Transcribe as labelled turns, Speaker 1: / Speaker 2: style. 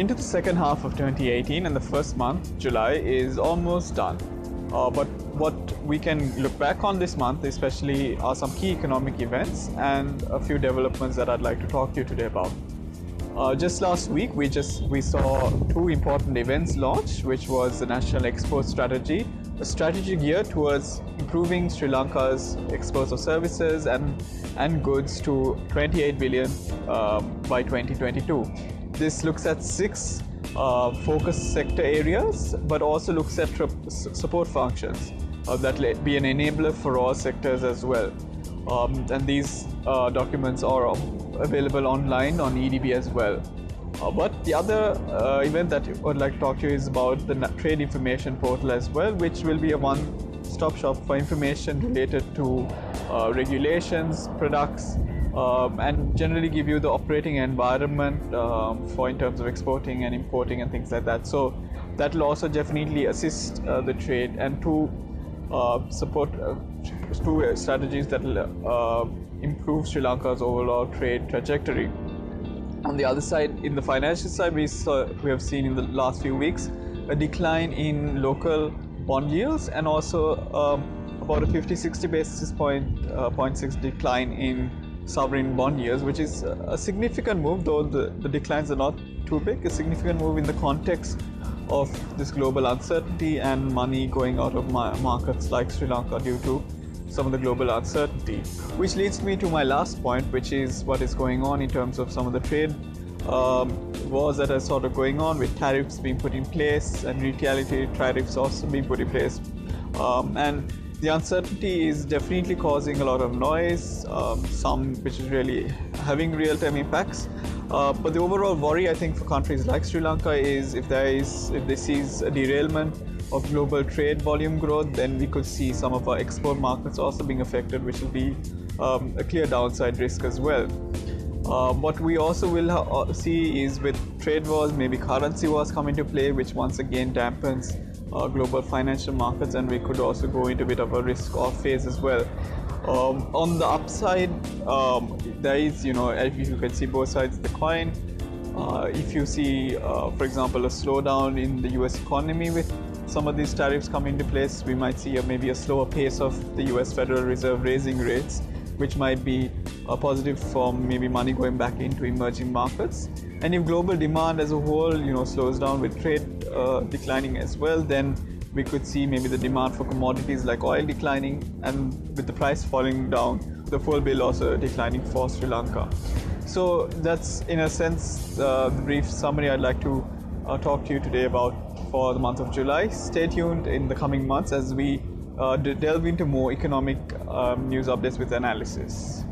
Speaker 1: into the second half of 2018, and the first month, July, is almost done. But what we can look back on this month especially are some key economic events and a few developments that I'd like to talk to you today about. Just last week, we saw two important events launch, which was the National Export Strategy, a strategy geared towards improving Sri Lanka's exports of services and goods to 28 billion by 2022. This looks at six focus sector areas, but also looks at support functions that will be an enabler for all sectors as well. And these documents are available online on EDB as well. But the other event that I would like to talk to you is about the Trade Information Portal as well, which will be a one-stop shop for information related to regulations, products, and generally give you the operating environment for in terms of exporting and importing and things like that. So that will also definitely assist the trade and to support two strategies that will improve Sri Lanka's overall trade trajectory. On the other side, in the financial side, we have seen in the last few weeks a decline in local bond yields and also about a 50-60 basis point 0.6 decline in sovereign bond yields, which is a significant move, though the declines are not too big. A significant move in the context of this global uncertainty and money going out of markets like Sri Lanka due to some of the global uncertainty. Which leads me to my last point, which is what is going on in terms of some of the trade wars that are sort of going on, with tariffs being put in place and retaliatory tariffs also being put in place. And the uncertainty is definitely causing a lot of noise, some which is really having real-time impacts. But the overall worry, I think, for countries like Sri Lanka is if they see a derailment of global trade volume growth, then we could see some of our export markets also being affected, which will be a clear downside risk as well. What we also will see is with trade wars, maybe currency wars come into play, which once again dampens global financial markets, and we could also go into a bit of a risk-off phase as well. On the upside, there is, if you can see both sides of the coin. If you see, for example, a slowdown in the US economy with some of these tariffs come into place, we might see maybe a slower pace of the US Federal Reserve raising rates, which might be positive for maybe money going back into emerging markets. And if global demand as a whole, slows down with trade declining as well, then we could see maybe the demand for commodities like oil declining, and with the price falling down, the full bill also declining for Sri Lanka. So that's, in a sense, the brief summary I'd like to talk to you today about for the month of July. Stay tuned in the coming months as we delve into more economic news updates with analysis.